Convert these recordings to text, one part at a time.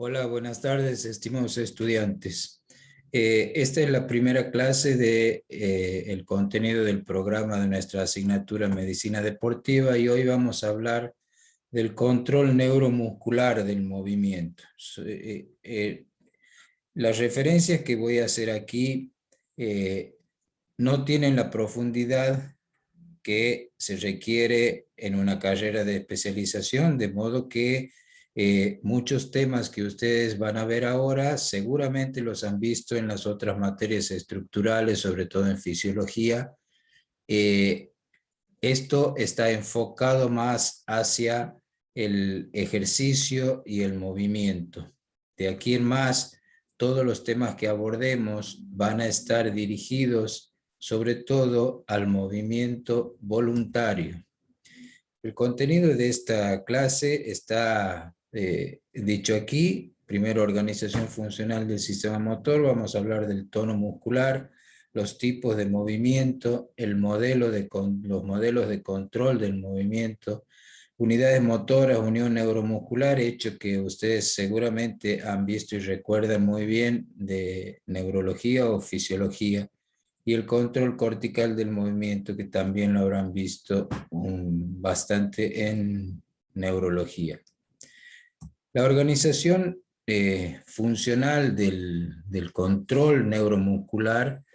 Hola, buenas tardes, estimados estudiantes. Esta es la primera clase de el contenido del programa de nuestra asignatura Medicina Deportiva y hoy vamos a hablar del control neuromuscular del movimiento. Las referencias que voy a hacer aquí eh, no tienen la profundidad que se requiere en una carrera de especialización, de modo que muchos temas que ustedes van a ver ahora seguramente los han visto en las otras materias estructurales, sobre todo en fisiología. Eh, Esto está enfocado más hacia el ejercicio y el movimiento. De aquí en más, todos los temas que abordemos van a estar dirigidos sobre todo al movimiento voluntario. El contenido de esta clase está dicho aquí. Primero, organización funcional del sistema motor. Vamos a hablar del tono muscular, los tipos de movimiento, los modelos de control del movimiento, unidades motoras, unión neuromuscular, hecho que ustedes seguramente han visto y recuerdan muy bien de neurología o fisiología, y el control cortical del movimiento, que también lo habrán visto bastante en neurología. La organización funcional del control neuromuscular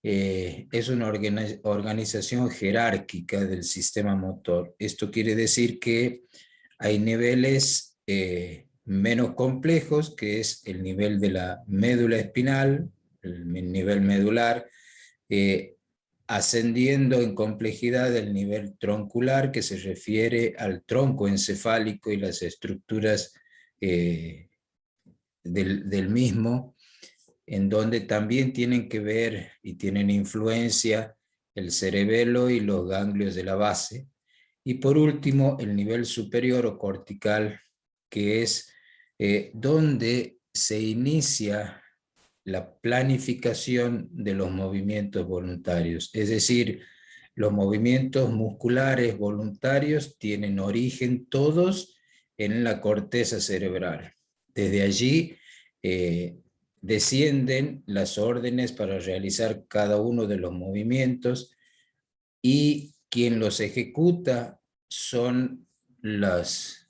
es una organización jerárquica del sistema motor. Esto quiere decir que hay niveles menos complejos, que es el nivel de la médula espinal, el nivel medular, eh, ascendiendo en complejidad el nivel troncular, que se refiere al tronco encefálico y las estructuras del mismo, en donde también tienen que ver y tienen influencia el cerebelo y los ganglios de la base. Y por último, el nivel superior o cortical, que es donde se inicia la planificación de los movimientos voluntarios. Es decir, los movimientos musculares voluntarios tienen origen todos en la corteza cerebral. Desde allí descienden las órdenes para realizar cada uno de los movimientos y quien los ejecuta son las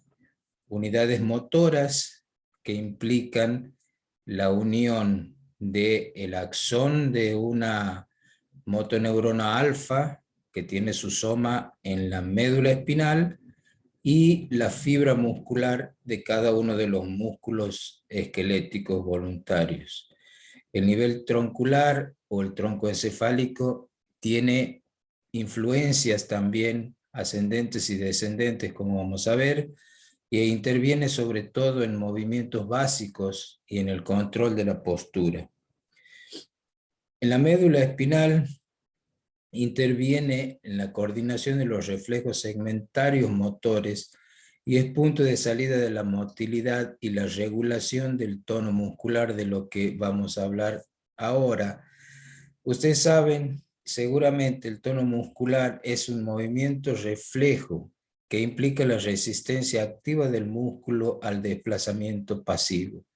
unidades motoras que implican la unión del axón de una motoneurona alfa que tiene su soma en la médula espinal y la fibra muscular de cada uno de los músculos esqueléticos voluntarios. El nivel troncular o el tronco encefálico tiene influencias también ascendentes y descendentes, como vamos a ver, e interviene sobre todo en movimientos básicos y en el control de la postura. En la médula espinal interviene en la coordinación de los reflejos segmentarios motores y es punto de salida de la motilidad y la regulación del tono muscular, de lo que vamos a hablar ahora. Ustedes saben, seguramente el tono muscular es un movimiento reflejo que implica la resistencia activa del músculo al desplazamiento pasivo.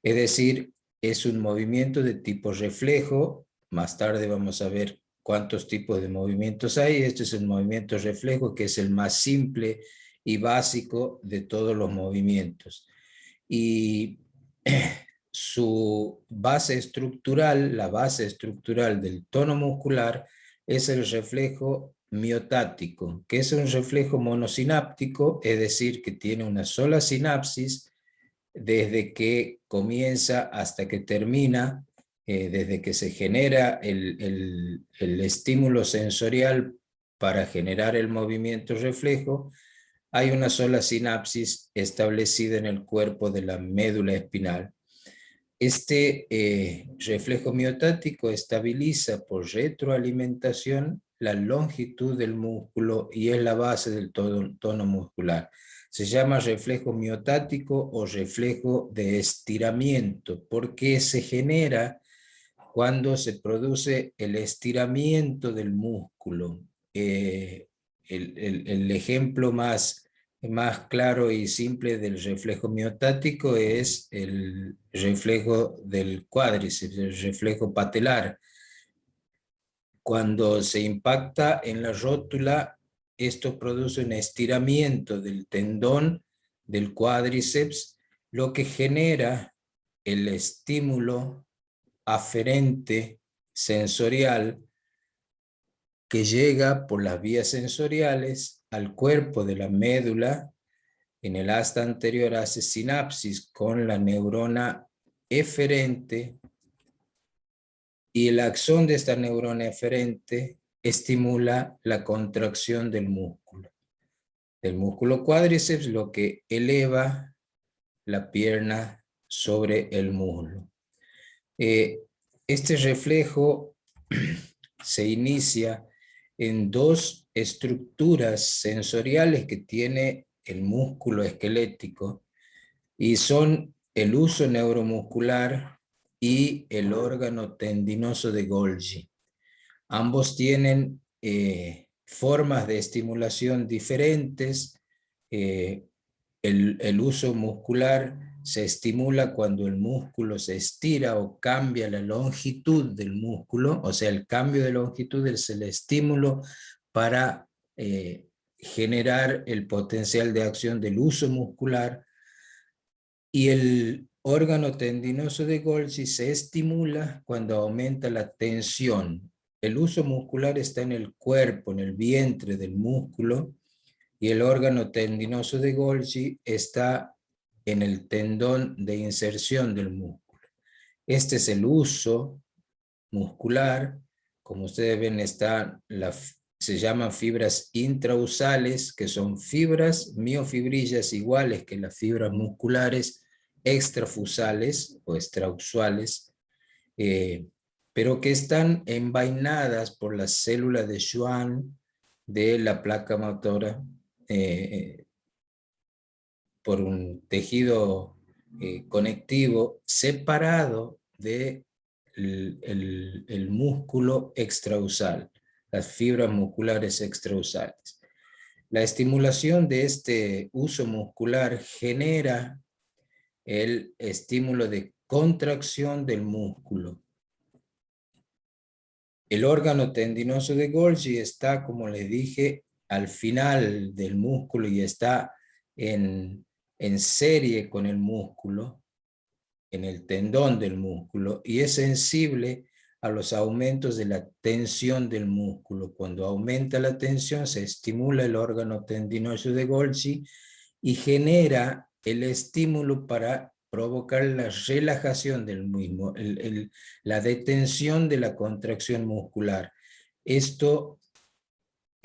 Es decir, es un movimiento de tipo reflejo. Más tarde vamos a ver cuántos tipos de movimientos hay. Este es el movimiento reflejo, que es el más simple y básico de todos los movimientos. Y su base estructural, la base estructural del tono muscular, es el reflejo miotático, que es un reflejo monosináptico, es decir, que tiene una sola sinapsis desde que comienza hasta que termina, desde que se genera el estímulo sensorial para generar el movimiento reflejo. Hay una sola sinapsis establecida en el cuerpo de la médula espinal. Este reflejo miotático estabiliza por retroalimentación la longitud del músculo y es la base del tono muscular. Se llama reflejo miotático o reflejo de estiramiento porque se genera cuando se produce el estiramiento del músculo. El ejemplo más más claro y simple del reflejo miotático es el reflejo del cuádriceps, el reflejo patelar. Cuando se impacta en la rótula, esto produce un estiramiento del tendón del cuádriceps, lo que genera el estímulo aferente sensorial que llega por las vías sensoriales al cuerpo de la médula. En el asta anterior hace sinapsis con la neurona eferente y el axón de esta neurona eferente estimula la contracción del músculo cuádriceps, lo que eleva la pierna sobre el muslo. Este reflejo se inicia en dos estructuras sensoriales que tiene el músculo esquelético y son el uso neuromuscular y el órgano tendinoso de Golgi. Ambos tienen formas de estimulación diferentes. El uso muscular se estimula cuando el músculo se estira o cambia la longitud del músculo, o sea, el cambio de longitud es el estímulo para generar el potencial de acción del uso muscular, y el órgano tendinoso de Golgi se estimula cuando aumenta la tensión. El uso muscular está en el cuerpo, en el vientre del músculo, y el órgano tendinoso de Golgi está en el tendón de inserción del músculo. Este es el uso muscular. Como ustedes ven, se llaman fibras intrausales, que son fibras miofibrillas iguales que las fibras musculares extrafusales o extrausuales, pero que están envainadas por las células de Schwann de la placa motora, por un tejido conectivo separado de el músculo extrausal, las fibras musculares extrausales. La estimulación de este uso muscular genera el estímulo de contracción del músculo. El órgano tendinoso de Golgi está, como les dije, al final del músculo y está en serie con el músculo, en el tendón del músculo, y es sensible a los aumentos de la tensión del músculo. Cuando aumenta la tensión, se estimula el órgano tendinoso de Golgi y genera el estímulo para provocar la relajación del mismo, la detención de la contracción muscular.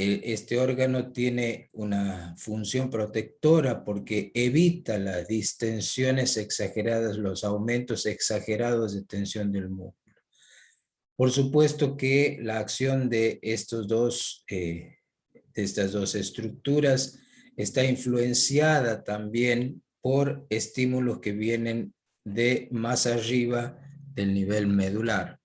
Este órgano tiene una función protectora porque evita las distensiones exageradas, los aumentos exagerados de tensión del músculo. Por supuesto que la acción de estas dos estructuras está influenciada también por estímulos que vienen de más arriba del nivel medular.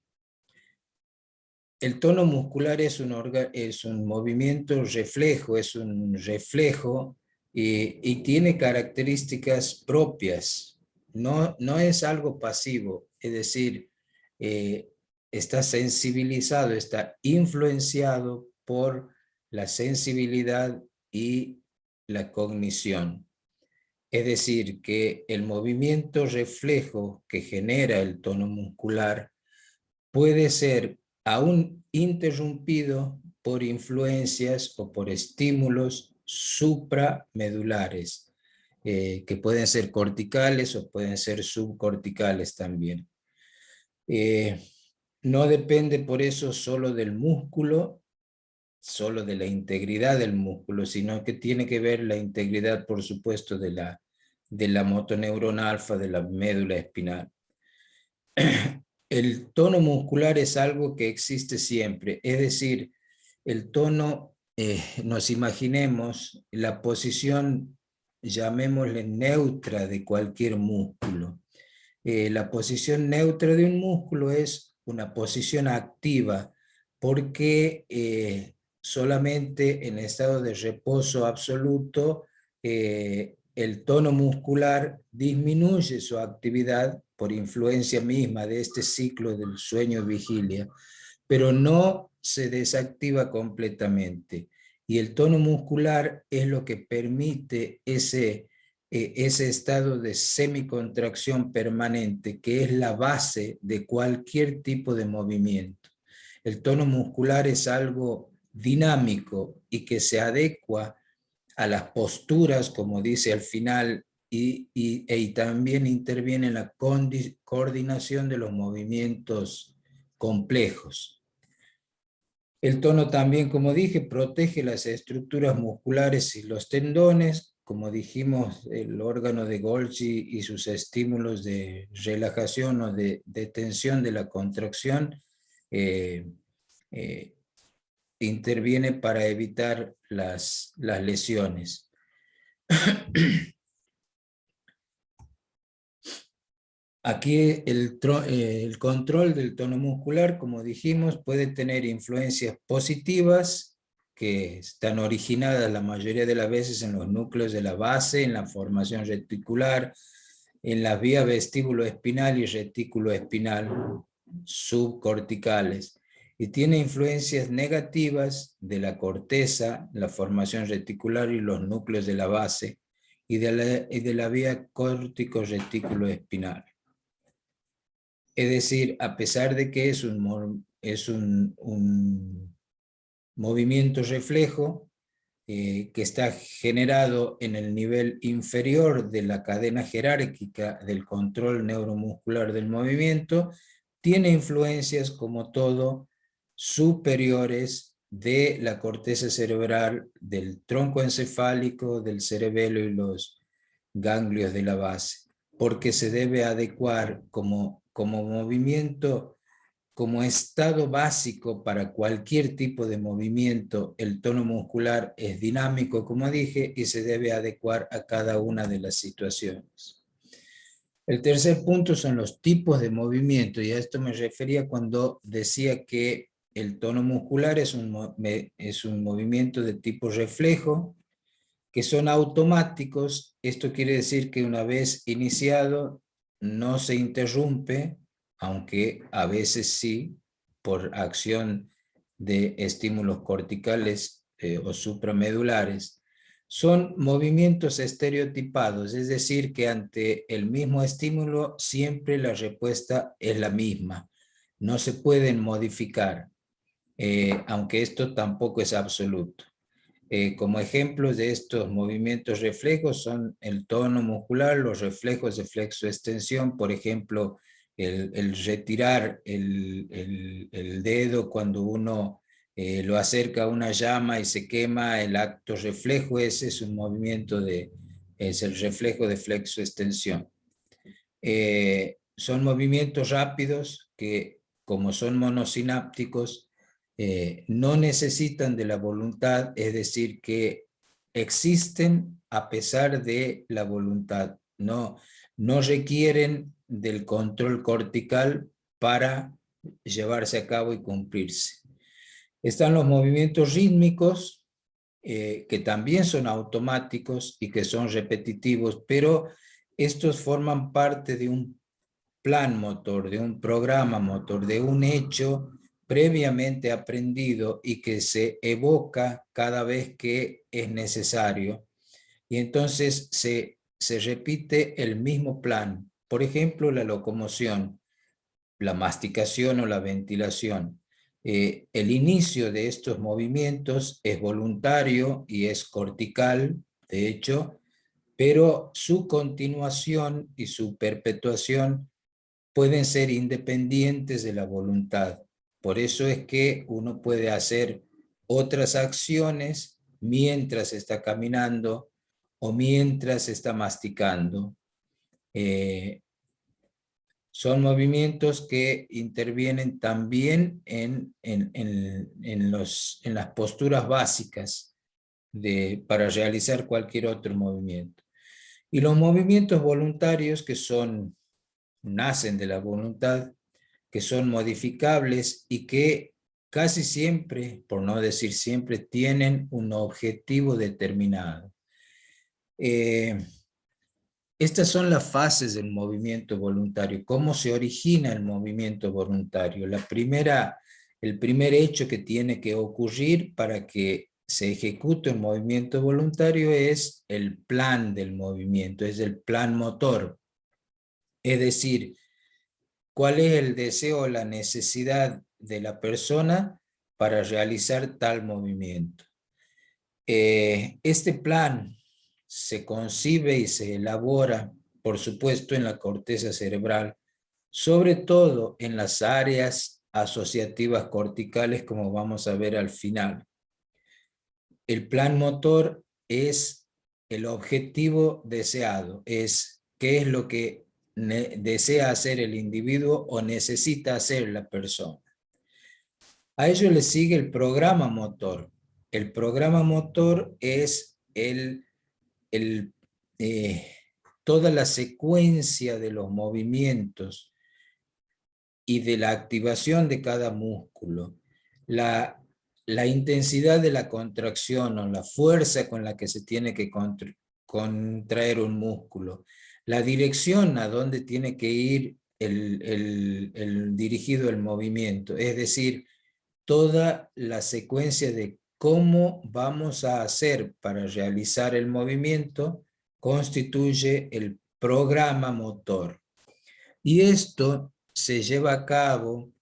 El tono muscular es un movimiento reflejo, es un reflejo y tiene características propias. No es algo pasivo, es decir, está sensibilizado, está influenciado por la sensibilidad y la cognición. Es decir, que el movimiento reflejo que genera el tono muscular puede ser aún interrumpido por influencias o por estímulos supramedulares, que pueden ser corticales o pueden ser subcorticales también. No depende por eso solo del músculo, solo de la integridad del músculo, sino que tiene que ver la integridad, por supuesto, de la motoneurona alfa de la médula espinal. El tono muscular es algo que existe siempre, es decir, el tono, nos imaginemos la posición, llamémosle neutra de cualquier músculo. La posición neutra de un músculo es una posición activa porque solamente en estado de reposo absoluto el tono muscular disminuye su actividad por influencia misma de este ciclo del sueño-vigilia, pero no se desactiva completamente. Y el tono muscular es lo que permite ese estado de semicontracción permanente, que es la base de cualquier tipo de movimiento. El tono muscular es algo dinámico y que se adecua a las posturas, como dice al final, y también interviene en la coordinación de los movimientos complejos. El tono también, como dije, protege las estructuras musculares y los tendones. Como dijimos, el órgano de Golgi y sus estímulos de relajación o de tensión de la contracción eh, eh, interviene para evitar las lesiones. Aquí el control del tono muscular, como dijimos, puede tener influencias positivas que están originadas la mayoría de las veces en los núcleos de la base, en la formación reticular, en las vías vestíbulo espinal y retículo espinal subcorticales. Y tiene influencias negativas de la corteza, la formación reticular y los núcleos de la base, y de la vía córtico-retículo espinal. Es decir, a pesar de que es un movimiento reflejo que está generado en el nivel inferior de la cadena jerárquica del control neuromuscular del movimiento, tiene influencias como todo superiores de la corteza cerebral, del tronco encefálico, del cerebelo y los ganglios de la base, porque se debe adecuar como movimiento, como estado básico para cualquier tipo de movimiento. El tono muscular es dinámico, como dije, y se debe adecuar a cada una de las situaciones. El tercer punto son los tipos de movimiento, y a esto me refería cuando decía que el tono muscular es un movimiento de tipo reflejo, que son automáticos. Esto quiere decir que una vez iniciado no se interrumpe, aunque a veces sí, por acción de estímulos corticales o supramedulares. Son movimientos estereotipados, es decir, que ante el mismo estímulo siempre la respuesta es la misma. No se pueden modificar, aunque esto tampoco es absoluto. Como ejemplos de estos movimientos reflejos son el tono muscular, los reflejos de flexoextensión, por ejemplo, el retirar el dedo cuando uno lo acerca a una llama y se quema, el acto reflejo, ese es un movimiento es el reflejo de flexoextensión. Son movimientos rápidos que, como son monosinápticos, no necesitan de la voluntad, es decir, que existen a pesar de la voluntad, no requieren del control cortical para llevarse a cabo y cumplirse. Están los movimientos rítmicos, que también son automáticos y que son repetitivos, pero estos forman parte de un plan motor, de un programa motor, de un hecho previamente aprendido y que se evoca cada vez que es necesario. Y entonces se repite el mismo plan. Por ejemplo, la locomoción, la masticación o la ventilación. El inicio de estos movimientos es voluntario y es cortical, de hecho, pero su continuación y su perpetuación pueden ser independientes de la voluntad. Por eso es que uno puede hacer otras acciones mientras está caminando o mientras está masticando. Eh, Son movimientos que intervienen también en las posturas básicas para realizar cualquier otro movimiento. Y los movimientos voluntarios que nacen de la voluntad, que son modificables y que casi siempre, por no decir siempre, tienen un objetivo determinado. Eh, Estas son las fases del movimiento voluntario. ¿Cómo se origina el movimiento voluntario? El primer hecho que tiene que ocurrir para que se ejecute un movimiento voluntario es el plan del movimiento, es el plan motor. Es decir, cuál es el deseo o la necesidad de la persona para realizar tal movimiento. Este plan se concibe y se elabora, por supuesto, en la corteza cerebral, sobre todo en las áreas asociativas corticales, como vamos a ver al final. El plan motor es el objetivo deseado, es qué es lo que desea hacer el individuo o necesita hacer la persona. A ello le sigue el programa motor. El programa motor es el, eh, toda la secuencia de los movimientos y de la activación de cada músculo, la intensidad de la contracción o la fuerza con la que se tiene que contraer un músculo, la dirección a donde tiene que ir el dirigido el movimiento, es decir, toda la secuencia de cómo vamos a hacer para realizar el movimiento constituye el programa motor. Y esto se lleva a cabo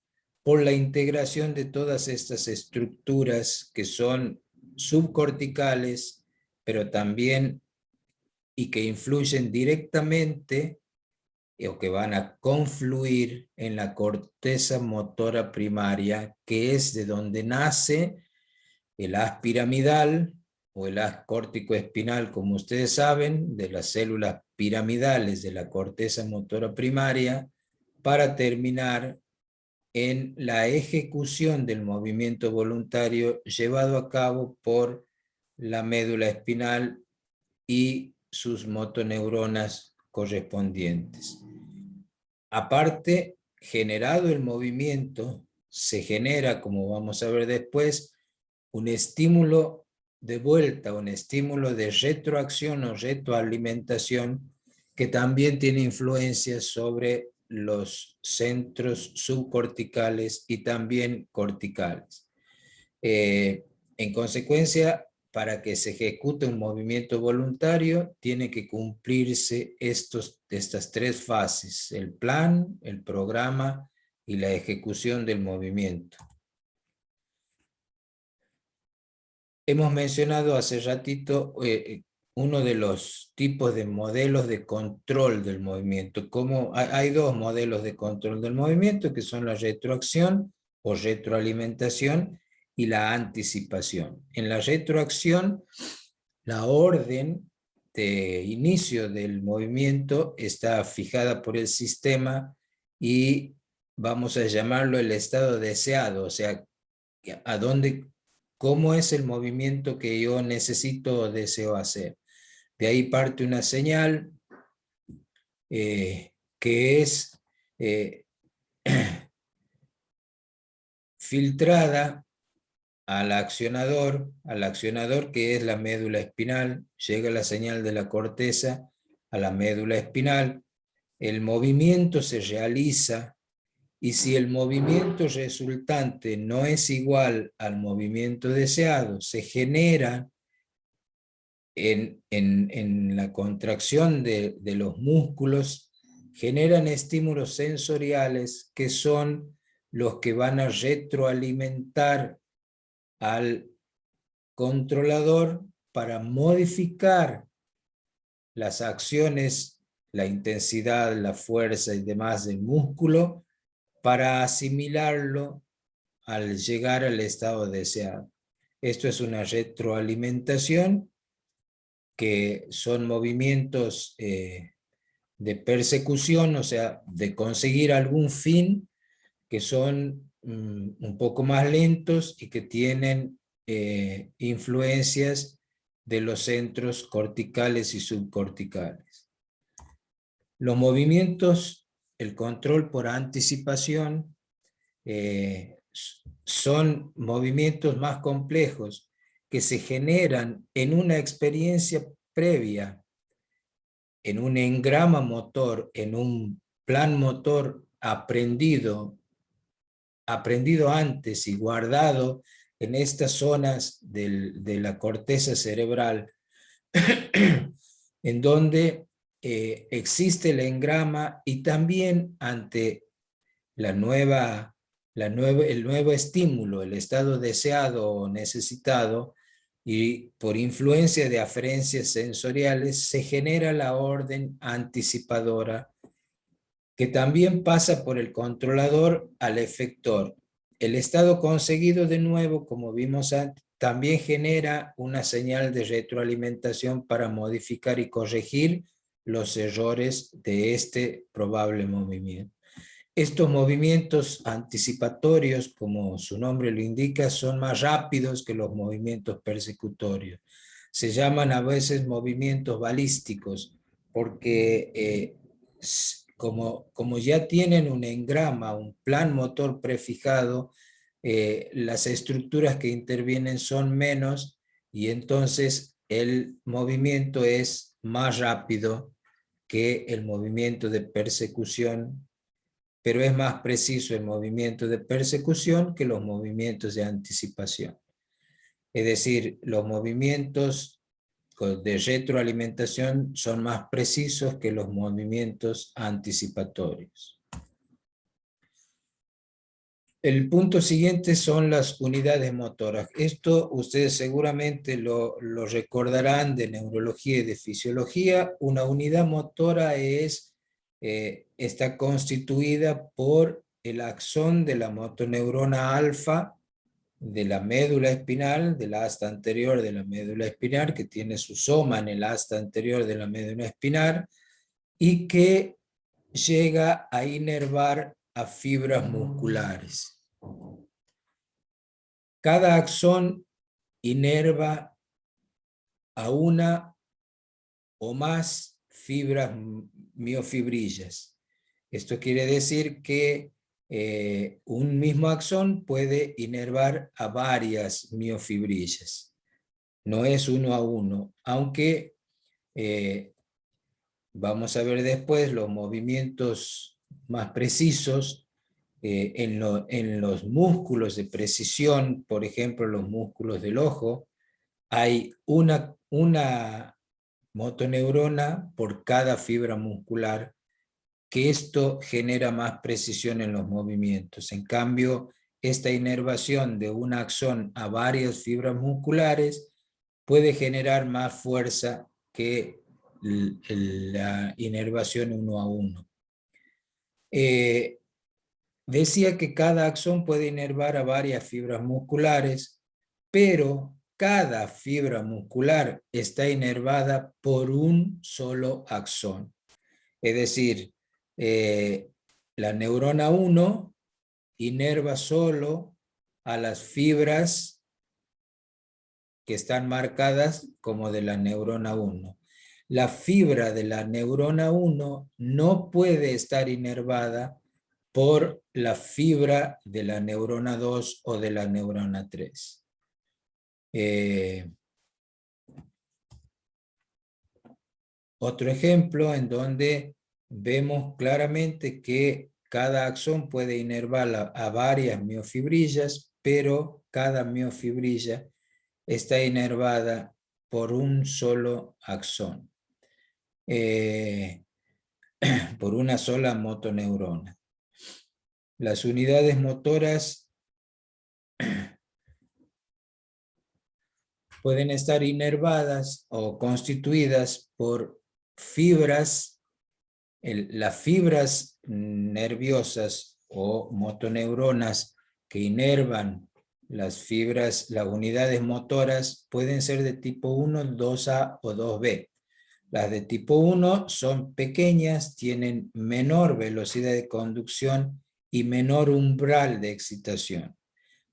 por la integración de todas estas estructuras que son subcorticales, pero también y que influyen directamente o que van a confluir en la corteza motora primaria, que es de donde nace el haz piramidal o el haz córtico-espinal, como ustedes saben, de las células piramidales de la corteza motora primaria, para terminar en la ejecución del movimiento voluntario llevado a cabo por la médula espinal y sus motoneuronas correspondientes. Aparte, generado el movimiento, se genera, como vamos a ver después, un estímulo de vuelta, un estímulo de retroacción o retroalimentación que también tiene influencias sobre los centros subcorticales y también corticales. En consecuencia, para que se ejecute un movimiento voluntario, tiene que cumplirse estas tres fases: el plan, el programa y la ejecución del movimiento. Hemos mencionado hace ratito uno de los tipos de modelos de control del movimiento. Hay dos modelos de control del movimiento, que son la retroacción o retroalimentación y la anticipación. En la retroacción, la orden de inicio del movimiento está fijada por el sistema y vamos a llamarlo el estado deseado, o sea, a dónde, cómo es el movimiento que yo necesito o deseo hacer. De ahí parte una señal que es filtrada al accionador que es la médula espinal, llega la señal de la corteza a la médula espinal, el movimiento se realiza y si el movimiento resultante no es igual al movimiento deseado, se genera en la contracción de los músculos, generan estímulos sensoriales que son los que van a retroalimentar al controlador para modificar las acciones, la intensidad, la fuerza y demás del músculo para asimilarlo al llegar al estado deseado. Esto es una retroalimentación, que son movimientos de persecución, o sea, de conseguir algún fin, que son un poco más lentos y que tienen influencias de los centros corticales y subcorticales. Los movimientos, el control por anticipación, son movimientos más complejos que se generan en una experiencia previa en un engrama motor, en un plan motor aprendido antes y guardado en estas zonas de la corteza cerebral, en donde existe el engrama, y también ante el nuevo estímulo, el estado deseado o necesitado, y por influencia de aferencias sensoriales, se genera la orden anticipadora, que también pasa por el controlador al efector. El estado conseguido, de nuevo, como vimos antes, también genera una señal de retroalimentación para modificar y corregir los errores de este probable movimiento. Estos movimientos anticipatorios, como su nombre lo indica, son más rápidos que los movimientos persecutorios. Se llaman a veces movimientos balísticos, porque como ya tienen un engrama, un plan motor prefijado, las estructuras que intervienen son menos, y entonces el movimiento es más rápido que el movimiento de persecución, pero es más preciso el movimiento de persecución que los movimientos de anticipación. Es decir, los movimientos de retroalimentación son más precisos que los movimientos anticipatorios. El punto siguiente son las unidades motoras. Esto ustedes seguramente lo recordarán de neurología y de fisiología. Una unidad motora está constituida por el axón de la motoneurona alfa de la médula espinal, del asta anterior de la médula espinal, que tiene su soma en el asta anterior de la médula espinal, y que llega a inervar a fibras musculares. Cada axón inerva a una o más fibras miofibrillas. Esto quiere decir que un mismo axón puede inervar a varias miofibrillas. No es uno a uno, aunque vamos a ver después los movimientos más precisos en los músculos de precisión. Por ejemplo, los músculos del ojo, hay una motoneurona por cada fibra muscular, que esto genera más precisión en los movimientos. En cambio, esta inervación de un axón a varias fibras musculares puede generar más fuerza que la inervación uno a uno. Decía que cada axón puede inervar a varias fibras musculares, pero cada fibra muscular está inervada por un solo axón. Es decir, la neurona 1 inerva solo a las fibras que están marcadas como de la neurona 1. La fibra de la neurona 1 no puede estar inervada por la fibra de la neurona 2 o de la neurona 3. Otro ejemplo en donde vemos claramente que cada axón puede inervar a varias miofibrillas, pero cada miofibrilla está inervada por un solo axón, por una sola motoneurona. Las unidades motoras pueden estar inervadas o constituidas por fibras. Las fibras nerviosas o motoneuronas que inervan las unidades motoras, pueden ser de tipo 1, 2A o 2B. Las de tipo 1 son pequeñas, tienen menor velocidad de conducción y menor umbral de excitación.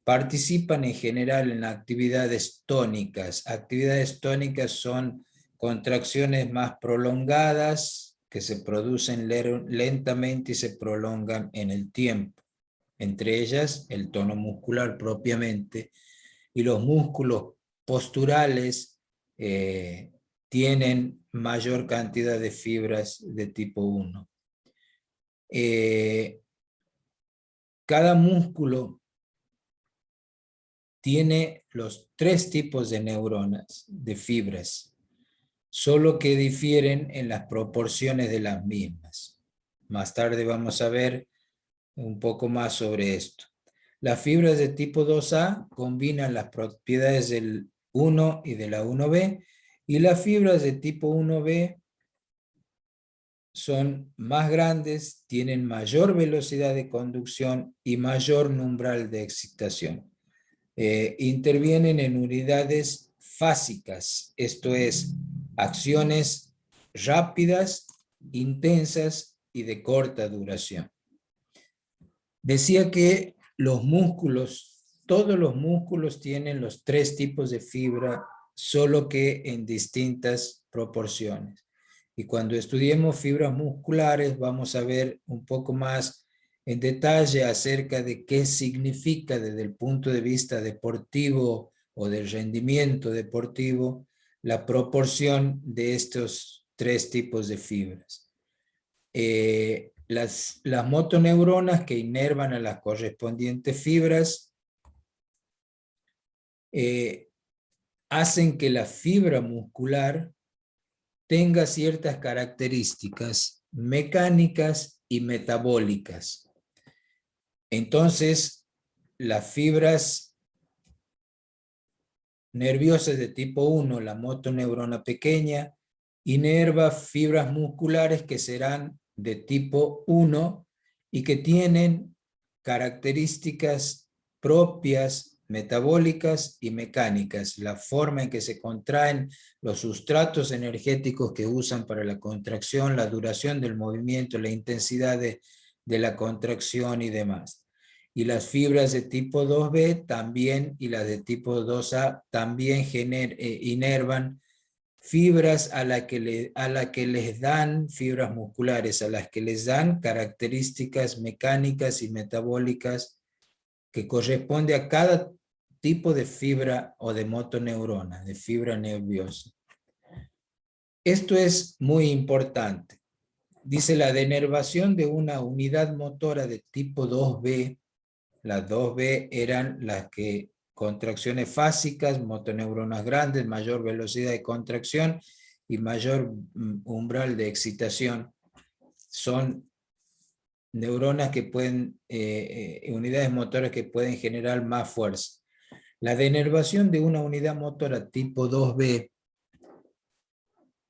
Participan en general en actividades tónicas. Actividades tónicas son contracciones más prolongadas que se producen lentamente y se prolongan en el tiempo. Entre ellas, el tono muscular propiamente, y los músculos posturales tienen mayor cantidad de fibras de tipo 1. Cada músculo tiene los 3 tipos de neuronas, de fibras, solo que difieren en las proporciones de las mismas. Más tarde vamos a ver un poco más sobre esto. Las fibras de tipo 2A combinan las propiedades del 1 y de la 1B, y las fibras de tipo 1B son más grandes, tienen mayor velocidad de conducción y mayor umbral de excitación. Intervienen en unidades fásicas, esto es, acciones rápidas, intensas y de corta duración. Decía que los músculos, todos los músculos tienen los 3 tipos de fibra, solo que en distintas proporciones. Y cuando estudiemos fibras musculares vamos a ver un poco más en detalle acerca de qué significa desde el punto de vista deportivo o del rendimiento deportivo la proporción de estos 3 tipos de fibras. Las motoneuronas que inervan a las correspondientes fibras hacen que la fibra muscular tenga ciertas características mecánicas y metabólicas. Entonces, las fibras nerviosas de tipo 1, la motoneurona pequeña, inerva fibras musculares que serán de tipo 1 y que tienen características propias metabólicas y mecánicas, la forma en que se contraen, los sustratos energéticos que usan para la contracción, la duración del movimiento, la intensidad de la contracción y demás. Y las fibras de tipo 2B también, y las de tipo 2A también inervan fibras a la que les dan, fibras musculares, a las que les dan características mecánicas y metabólicas que corresponde a cada tipo de fibra o de motoneurona, de fibra nerviosa. Esto es muy importante. Dice la denervación de una unidad motora de tipo 2B. Las 2B eran las que contracciones fásicas, motoneuronas grandes, mayor velocidad de contracción y mayor umbral de excitación. Son neuronas que pueden, unidades motoras que pueden generar más fuerza. La denervación de una unidad motora tipo 2B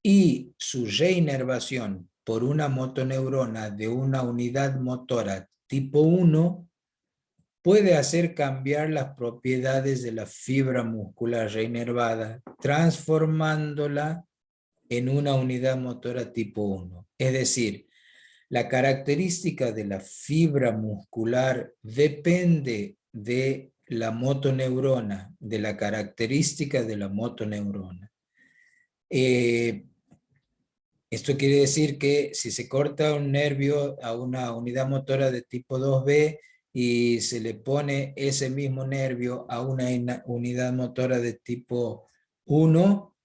y su reinervación por una motoneurona de una unidad motora tipo 1 puede hacer cambiar las propiedades de la fibra muscular reinervada, transformándola en una unidad motora tipo 1. Es decir, la característica de la fibra muscular depende de la motoneurona, de la característica de la motoneurona. Esto quiere decir que si se corta un nervio a una unidad motora de tipo 2B y se le pone ese mismo nervio a una unidad motora de tipo 1,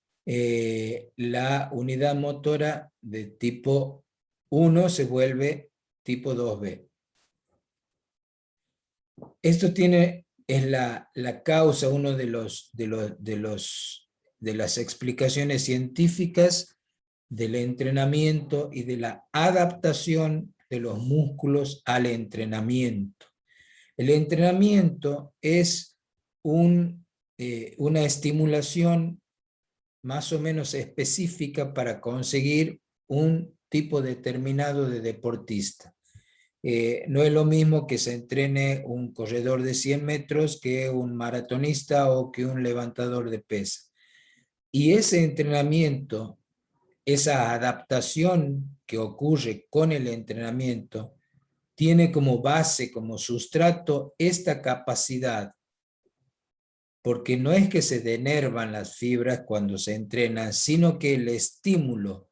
la unidad motora de tipo 1 se vuelve tipo 2B. Esto es la causa, uno de las explicaciones científicas del entrenamiento y de la adaptación de los músculos al entrenamiento. El entrenamiento es una estimulación más o menos específica para conseguir un tipo determinado de deportista. No es lo mismo que se entrene un corredor de 100 metros que un maratonista o que un levantador de pesas. Y ese entrenamiento, esa adaptación que ocurre con el entrenamiento, tiene como base, como sustrato, esta capacidad, porque no es que se denervan las fibras cuando se entrenan, sino que el estímulo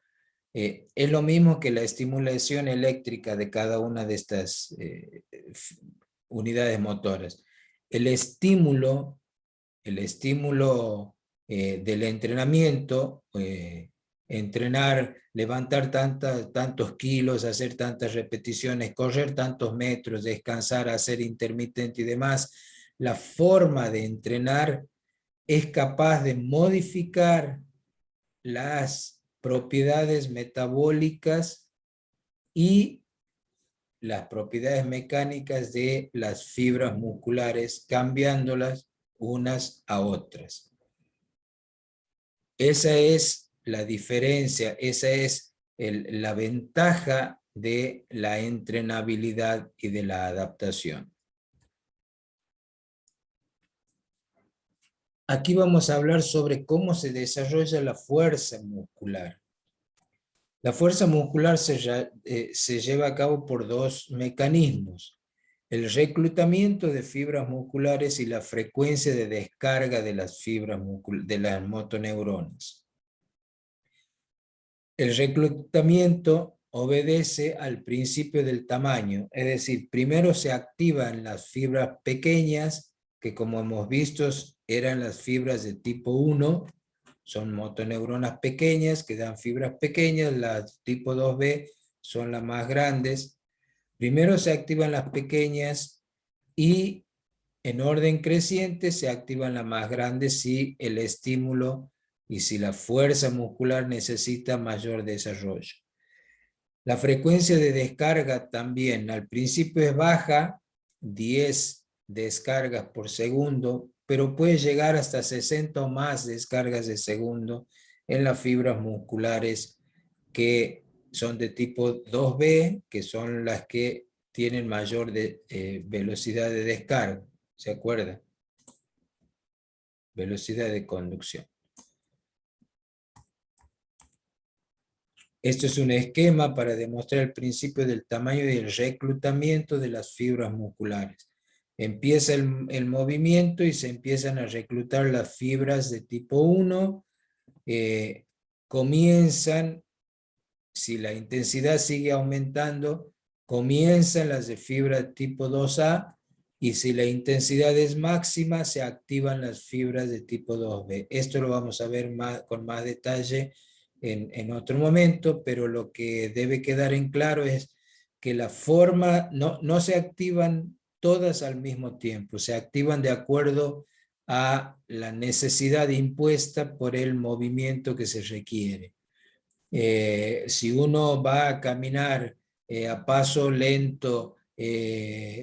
es lo mismo que la estimulación eléctrica de cada una de estas unidades motoras. El estímulo del entrenamiento entrenar, levantar tantos kilos, hacer tantas repeticiones, correr tantos metros, descansar, hacer intermitente y demás. La forma de entrenar es capaz de modificar las propiedades metabólicas y las propiedades mecánicas de las fibras musculares, cambiándolas unas a otras. Esa es la diferencia, esa es la ventaja de la entrenabilidad y de la adaptación. Aquí vamos a hablar sobre cómo se desarrolla la fuerza muscular. La fuerza muscular se lleva a cabo por dos mecanismos: el reclutamiento de fibras musculares y la frecuencia de descarga de las fibras de las motoneuronas. El reclutamiento obedece al principio del tamaño, es decir, primero se activan las fibras pequeñas, que como hemos visto eran las fibras de tipo 1, son motoneuronas pequeñas que dan fibras pequeñas, las tipo 2B son las más grandes. Primero se activan las pequeñas y en orden creciente se activan las más grandes si el estímulo y si la fuerza muscular necesita mayor desarrollo. La frecuencia de descarga también al principio es baja, 10 descargas por segundo, pero puede llegar hasta 60 o más descargas de segundo en las fibras musculares que son de tipo 2B, que son las que tienen mayor velocidad de descarga. ¿Se acuerda? Velocidad de conducción. Esto es un esquema para demostrar el principio del tamaño y el reclutamiento de las fibras musculares. Empieza el movimiento y se empiezan a reclutar las fibras de tipo 1. Comienzan, si la intensidad sigue aumentando, comienzan las de fibra tipo 2A, y si la intensidad es máxima, se activan las fibras de tipo 2B. Esto lo vamos a ver con más detalle en otro momento, pero lo que debe quedar en claro es que la forma, no se activan todas al mismo tiempo, se activan de acuerdo a la necesidad impuesta por el movimiento que se requiere. Si uno va a caminar a paso lento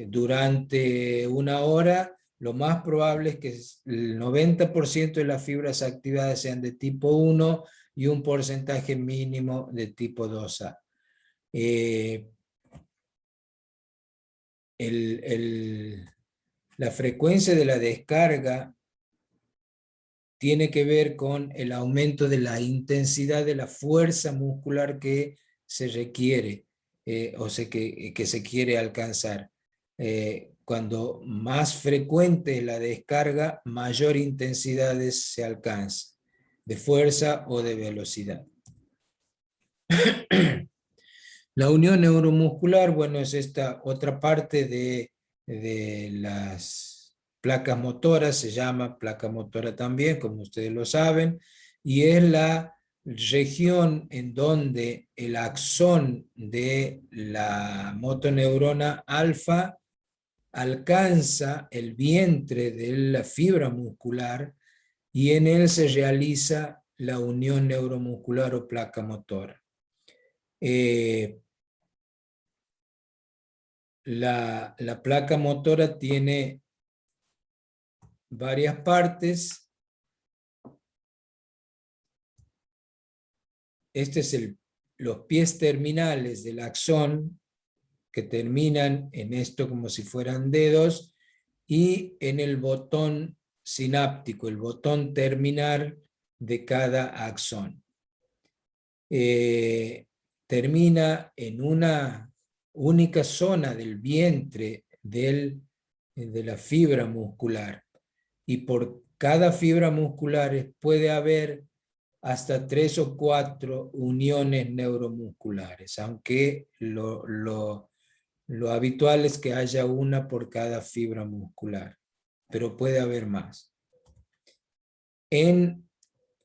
durante una hora, lo más probable es que el 90% de las fibras activadas sean de tipo 1 y un porcentaje mínimo de tipo 2A. La frecuencia de la descarga tiene que ver con el aumento de la intensidad de la fuerza muscular que se requiere que se quiere alcanzar. Cuando más frecuente es la descarga, mayor intensidad se alcanza, de fuerza o de velocidad. La unión neuromuscular, bueno, es esta otra parte de las placas motoras, se llama placa motora también, como ustedes lo saben, y es la región en donde el axón de la motoneurona alfa alcanza el vientre de la fibra muscular y en él se realiza la unión neuromuscular o placa motora. La placa motora tiene varias partes. Este es los pies terminales del axón, que terminan en esto como si fueran dedos, y en el botón sináptico, el botón terminal de cada axón. Termina en una única zona del vientre de la fibra muscular, y por cada fibra muscular puede haber hasta 3 o 4 uniones neuromusculares, aunque lo habitual es que haya una por cada fibra muscular, pero puede haber más. En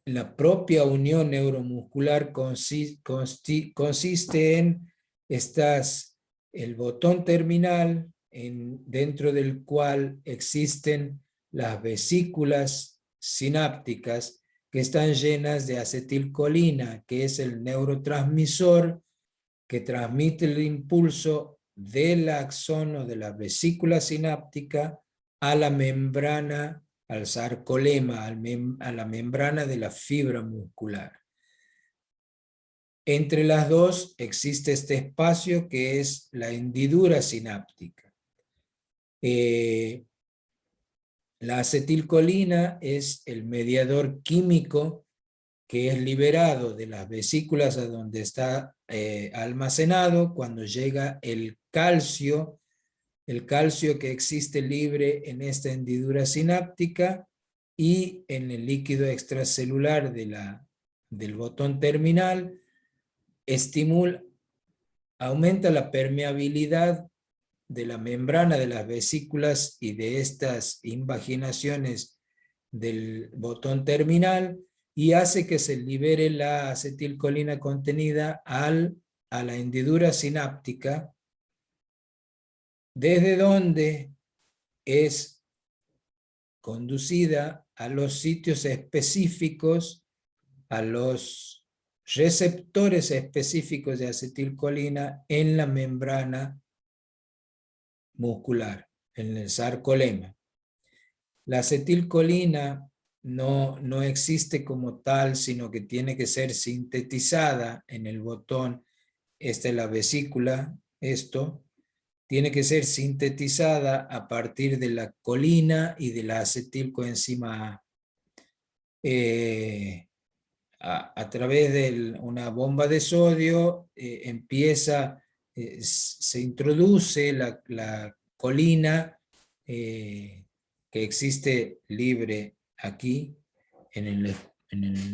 la propia unión neuromuscular consiste en el botón terminal dentro del cual existen las vesículas sinápticas que están llenas de acetilcolina, que es el neurotransmisor que transmite el impulso del axón o de la vesícula sináptica a la membrana, al sarcolema, a la membrana de la fibra muscular. Entre las dos existe este espacio que es la hendidura sináptica. La acetilcolina es el mediador químico que es liberado de las vesículas a donde está almacenado cuando llega el calcio que existe libre en esta hendidura sináptica y en el líquido extracelular del botón terminal, aumenta la permeabilidad de la membrana de las vesículas y de estas invaginaciones del botón terminal y hace que se libere la acetilcolina contenida a la hendidura sináptica, desde donde es conducida a los sitios específicos, a los receptores específicos de acetilcolina en la membrana muscular, en el sarcolema. La acetilcolina no existe como tal, sino que tiene que ser sintetizada en el botón. Esta es la vesícula, tiene que ser sintetizada a partir de la colina y de la acetilcoenzima A. A través de una bomba de sodio se introduce la colina que existe libre aquí en el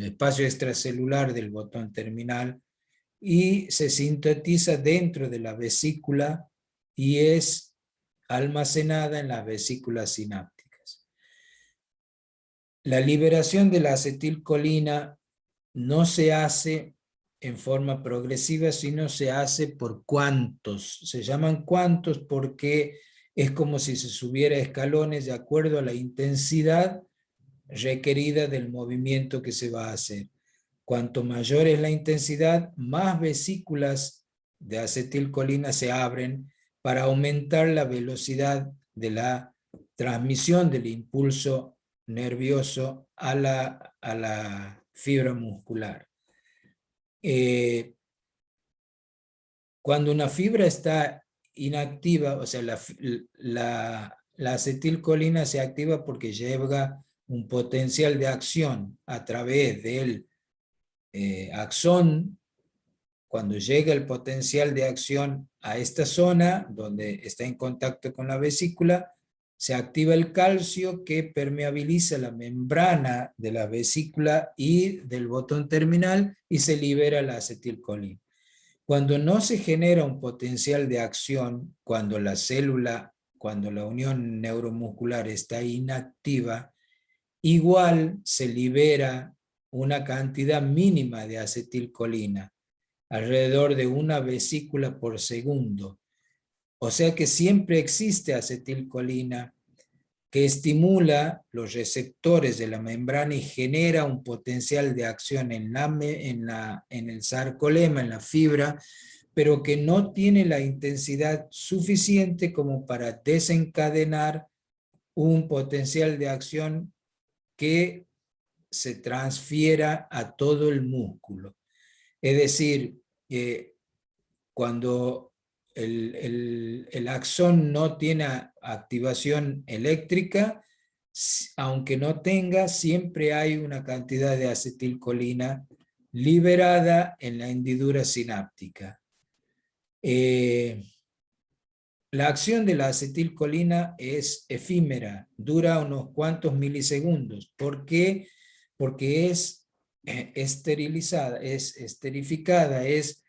espacio extracelular del botón terminal y se sintetiza dentro de la vesícula y es almacenada en las vesículas sinápticas. La liberación de la acetilcolina no se hace en forma progresiva, sino se hace por cuantos. Se llaman cuantos porque es como si se subiera escalones de acuerdo a la intensidad requerida del movimiento que se va a hacer. Cuanto mayor es la intensidad, más vesículas de acetilcolina se abren para aumentar la velocidad de la transmisión del impulso nervioso a la fibra muscular. Cuando una fibra está inactiva, o sea, la acetilcolina se activa porque lleva un potencial de acción a través del axón. Cuando llega el potencial de acción a esta zona, donde está en contacto con la vesícula, se activa el calcio que permeabiliza la membrana de la vesícula y del botón terminal y se libera la acetilcolina. Cuando no se genera un potencial de acción, cuando la unión neuromuscular está inactiva, igual se libera una cantidad mínima de acetilcolina, alrededor de una vesícula por segundo. O sea que siempre existe acetilcolina que estimula los receptores de la membrana y genera un potencial de acción en el sarcolema, en la fibra, pero que no tiene la intensidad suficiente como para desencadenar un potencial de acción que se transfiera a todo el músculo. Es decir, cuando el axón no tiene activación eléctrica, aunque no tenga, siempre hay una cantidad de acetilcolina liberada en la hendidura sináptica. La acción de la acetilcolina es efímera, dura unos cuantos milisegundos. ¿Por qué? Porque es esterilizada, es esterificada, es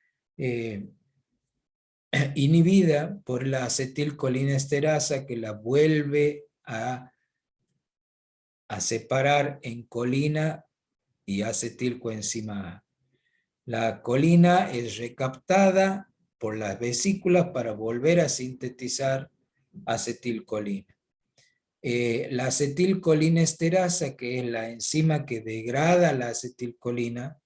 inhibida por la acetilcolinesterasa que la vuelve a separar en colina y acetilcoenzima A. La colina es recaptada por las vesículas para volver a sintetizar acetilcolina. La acetilcolinesterasa, que es la enzima que degrada la acetilcolina,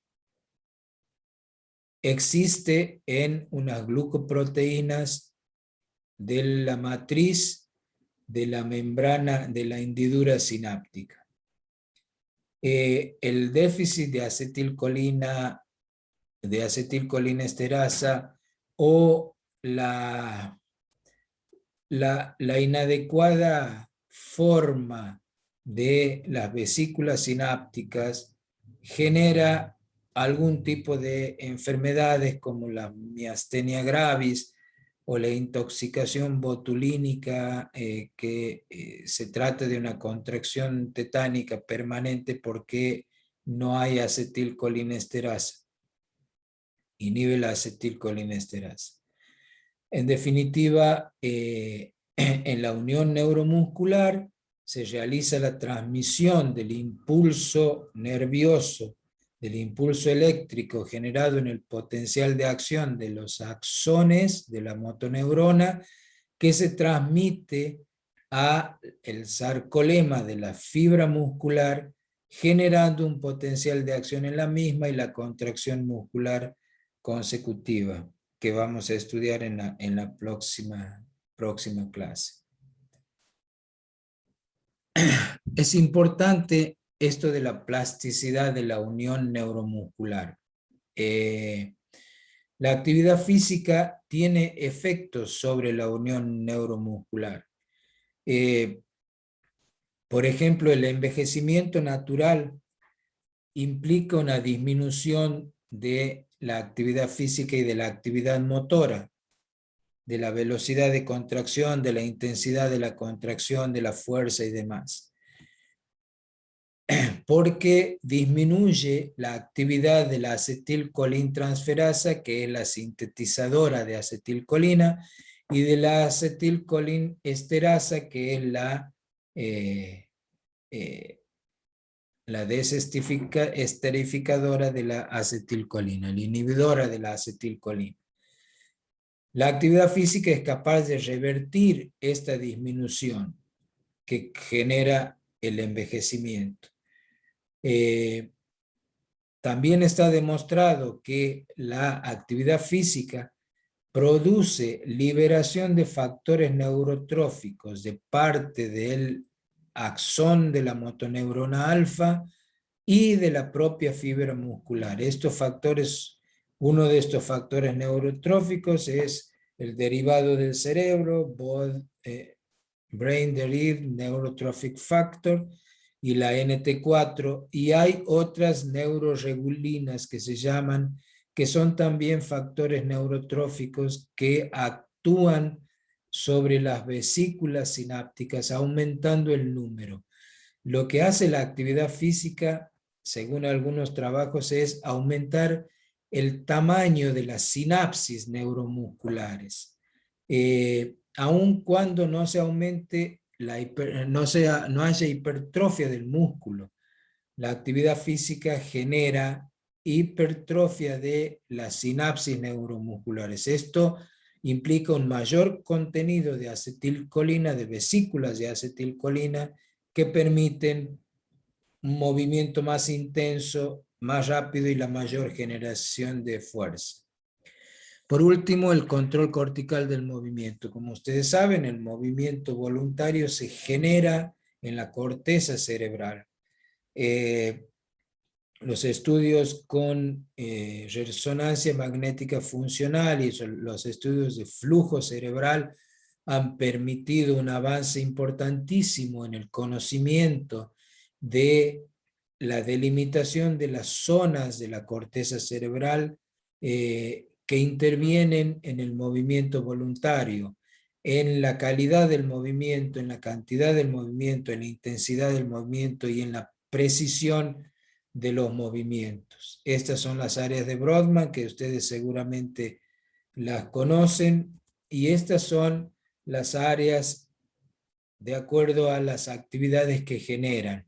existe en unas glucoproteínas de la matriz de la membrana de la hendidura sináptica. El déficit de acetilcolinesterasa o la inadecuada forma de las vesículas sinápticas genera algún tipo de enfermedades como la miastenia gravis o la intoxicación botulínica, que se trata de una contracción tetánica permanente porque no hay acetilcolinesterasa, inhibe la acetilcolinesterasa. En definitiva, en la unión neuromuscular se realiza la transmisión del impulso nervioso, del impulso eléctrico generado en el potencial de acción de los axones de la motoneurona, que se transmite a el sarcolema de la fibra muscular, generando un potencial de acción en la misma y la contracción muscular consecutiva, que vamos a estudiar en la próxima clase. Es importante esto de la plasticidad de la unión neuromuscular. La actividad física tiene efectos sobre la unión neuromuscular. Por ejemplo, el envejecimiento natural implica una disminución de la actividad física y de la actividad motora, de la velocidad de contracción, de la intensidad de la contracción, de la fuerza y demás. Porque disminuye la actividad de la acetilcolintransferasa, que es la sintetizadora de acetilcolina, y de la acetilcolinesterasa, que es la desesterificadora de la acetilcolina, la inhibidora de la acetilcolina. La actividad física es capaz de revertir esta disminución que genera el envejecimiento. También está demostrado que la actividad física produce liberación de factores neurotróficos de parte del axón de la motoneurona alfa y de la propia fibra muscular. Estos factores, uno de estos factores neurotróficos es el derivado del cerebro, Brain Derived Neurotrophic Factor, y la NT4, y hay otras neuroregulinas que se llaman, que son también factores neurotróficos que actúan sobre las vesículas sinápticas, aumentando el número. Lo que hace la actividad física, según algunos trabajos, es aumentar el tamaño de las sinapsis neuromusculares. Aun cuando no se aumente, no haya hipertrofia del músculo, la actividad física genera hipertrofia de las sinapsis neuromusculares. Esto implica un mayor contenido de acetilcolina, de vesículas de acetilcolina, que permiten un movimiento más intenso, más rápido y la mayor generación de fuerza. Por último, el control cortical del movimiento. Como ustedes saben, el movimiento voluntario se genera en la corteza cerebral. Los estudios con resonancia magnética funcional y los estudios de flujo cerebral han permitido un avance importantísimo en el conocimiento de la delimitación de las zonas de la corteza cerebral que intervienen en el movimiento voluntario, en la calidad del movimiento, en la cantidad del movimiento, en la intensidad del movimiento y en la precisión de los movimientos. Estas son las áreas de Brodmann, que ustedes seguramente las conocen, y estas son las áreas de acuerdo a las actividades que generan.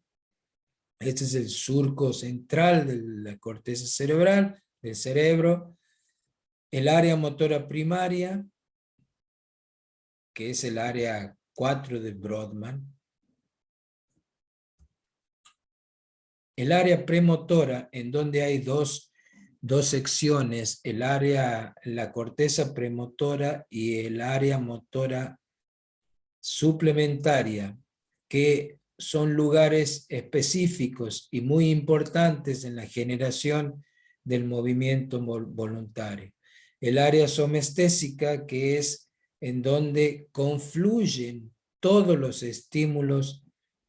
Este es el surco central de la corteza cerebral, del cerebro. El área motora primaria, que es el área 4 de Brodmann. El área premotora, en donde hay dos secciones, la corteza premotora y el área motora suplementaria, que son lugares específicos y muy importantes en la generación del movimiento voluntario. El área somestésica, que es en donde confluyen todos los estímulos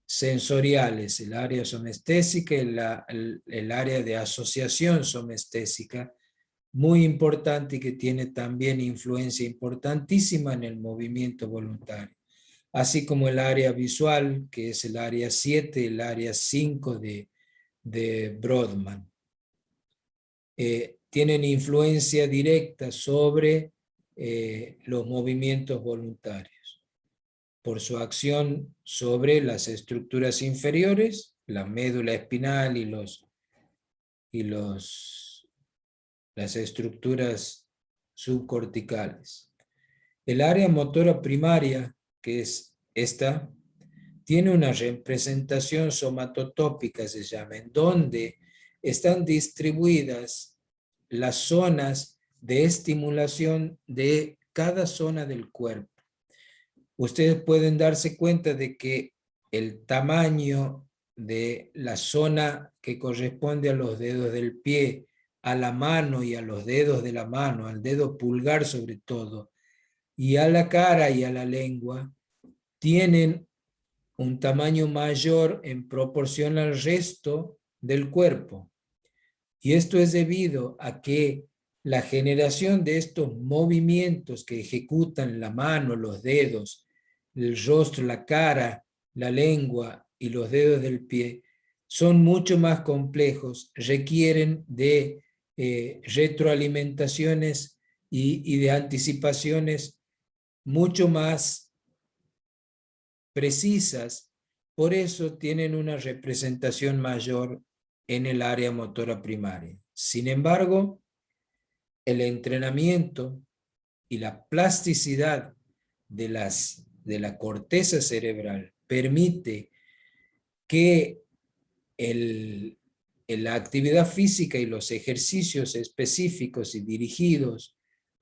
sensoriales, el área somestésica y el área de asociación somestésica, muy importante y que tiene también influencia importantísima en el movimiento voluntario, así como el área visual, que es el área 7, el área 5 de Brodmann. Tienen influencia directa sobre los movimientos voluntarios, por su acción sobre las estructuras inferiores, la médula espinal y las estructuras subcorticales. El área motora primaria, que es esta, tiene una representación somatotópica, se llama, en donde están distribuidas las zonas de estimulación de cada zona del cuerpo. Ustedes pueden darse cuenta de que el tamaño de la zona que corresponde a los dedos del pie, a la mano y a los dedos de la mano, al dedo pulgar sobre todo, y a la cara y a la lengua, tienen un tamaño mayor en proporción al resto del cuerpo. Y esto es debido a que la generación de estos movimientos que ejecutan la mano, los dedos, el rostro, la cara, la lengua y los dedos del pie son mucho más complejos, requieren de retroalimentaciones y de anticipaciones mucho más precisas, por eso tienen una representación mayor en el área motora primaria. Sin embargo, el entrenamiento y la plasticidad de la corteza cerebral permite que la actividad física y los ejercicios específicos y dirigidos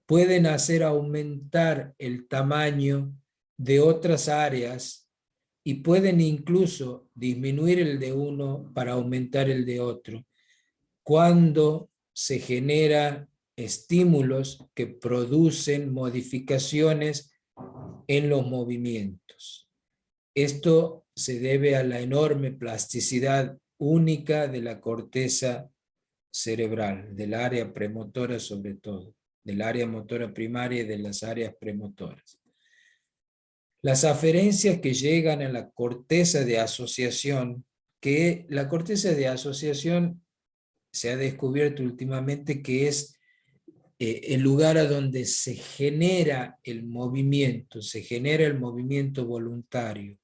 pueden hacer aumentar el tamaño de otras áreas y pueden incluso disminuir el de uno para aumentar el de otro, cuando se genera estímulos que producen modificaciones en los movimientos. Esto se debe a la enorme plasticidad única de la corteza cerebral, del área premotora sobre todo, del área motora primaria y de las áreas premotoras. Las aferencias que llegan a la corteza de asociación, que la corteza de asociación se ha descubierto últimamente que es el lugar a donde se genera el movimiento voluntario.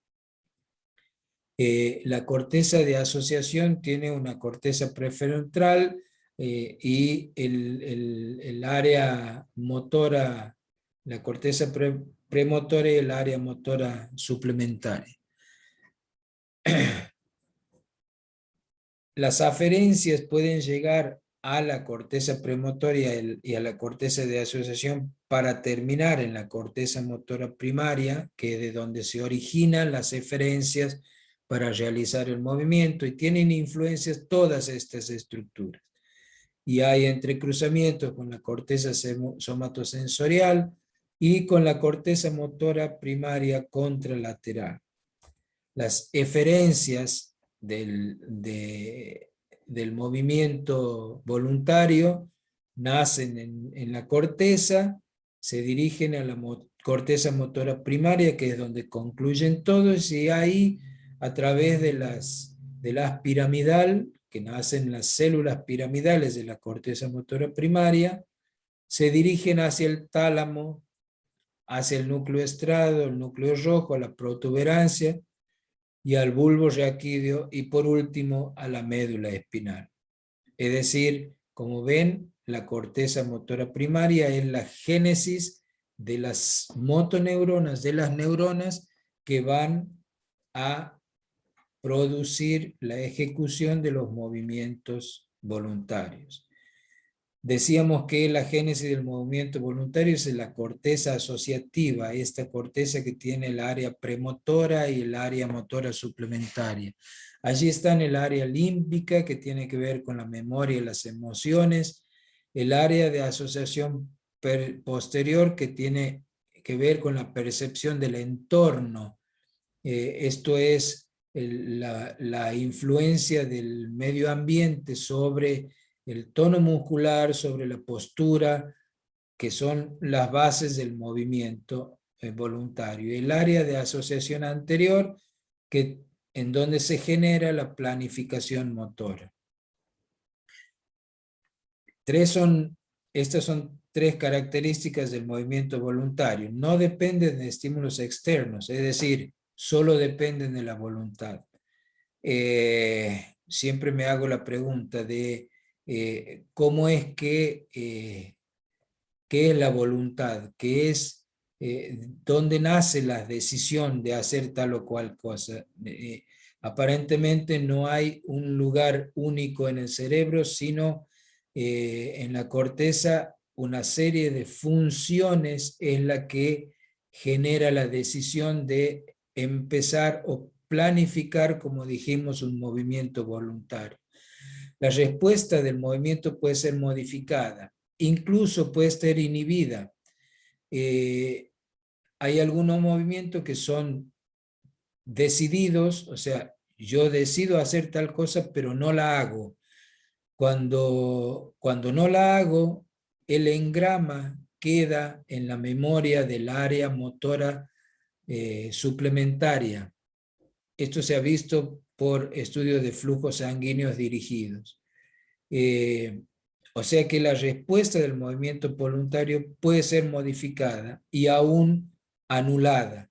La corteza de asociación tiene una corteza prefrontal y el área motora, la corteza premotora y el área motora suplementaria. Las aferencias pueden llegar a la corteza premotora y a la corteza de asociación para terminar en la corteza motora primaria, que es de donde se originan las eferencias para realizar el movimiento, y tienen influencias todas estas estructuras. Y hay entrecruzamientos con la corteza somatosensorial y con la corteza motora primaria contralateral. Las eferencias del movimiento voluntario nacen en la corteza, se dirigen a la corteza motora primaria, que es donde concluyen todos, y ahí, a través de las piramidal, que nacen las células piramidales de la corteza motora primaria, se dirigen hacia el tálamo, hacia el núcleo estriado, el núcleo rojo, a la protuberancia, y al bulbo raquídeo y por último a la médula espinal. Es decir, como ven, la corteza motora primaria es la génesis de las motoneuronas, de las neuronas que van a producir la ejecución de los movimientos voluntarios. Decíamos que la génesis del movimiento voluntario es la corteza asociativa, esta corteza que tiene el área premotora y el área motora suplementaria. Allí está el área límbica, que tiene que ver con la memoria y las emociones, el área de asociación posterior, que tiene que ver con la percepción del entorno. Esto es la influencia del medio ambiente sobre el tono muscular, sobre la postura, que son las bases del movimiento voluntario. El área de asociación anterior, en donde se genera la planificación motora. Estas son tres características del movimiento voluntario. No dependen de estímulos externos, es decir, solo dependen de la voluntad. Siempre me hago la pregunta de cómo es que, qué es la voluntad, qué es, dónde nace la decisión de hacer tal o cual cosa. Aparentemente no hay un lugar único en el cerebro, sino en la corteza una serie de funciones es la que genera la decisión de empezar o planificar, como dijimos, un movimiento voluntario. La respuesta del movimiento puede ser modificada, incluso puede ser inhibida. Hay algunos movimientos que son decididos, o sea, yo decido hacer tal cosa, pero no la hago. Cuando no la hago, el engrama queda en la memoria del área motora suplementaria. Esto se ha visto por estudios de flujos sanguíneos dirigidos. O sea que la respuesta del movimiento voluntario puede ser modificada y aún anulada.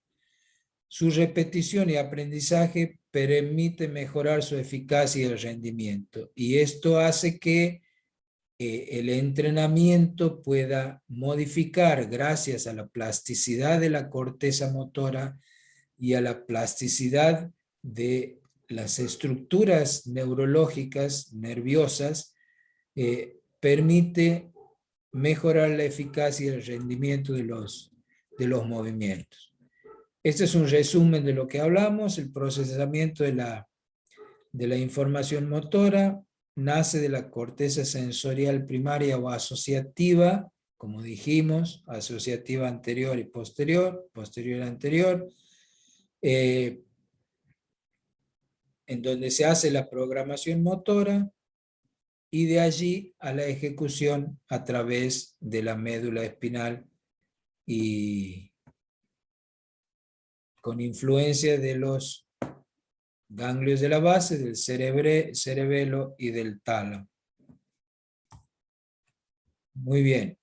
Su repetición y aprendizaje permite mejorar su eficacia y el rendimiento. Y esto hace que el entrenamiento pueda modificar, gracias a la plasticidad de la corteza motora y a la plasticidad de las estructuras neurológicas, nerviosas, permite mejorar la eficacia y el rendimiento de los movimientos. Este es un resumen de lo que hablamos. El procesamiento de la información motora nace de la corteza sensorial primaria o asociativa, como dijimos, asociativa anterior y posterior, posterior anterior, en donde se hace la programación motora, y de allí a la ejecución a través de la médula espinal y con influencia de los ganglios de la base, del cerebelo y del tálamo. Muy bien.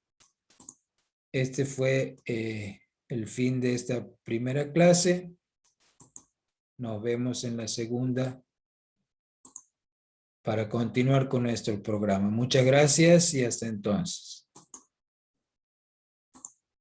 Este fue el fin de esta primera clase. Nos vemos en la segunda para continuar con nuestro programa. Muchas gracias y hasta entonces.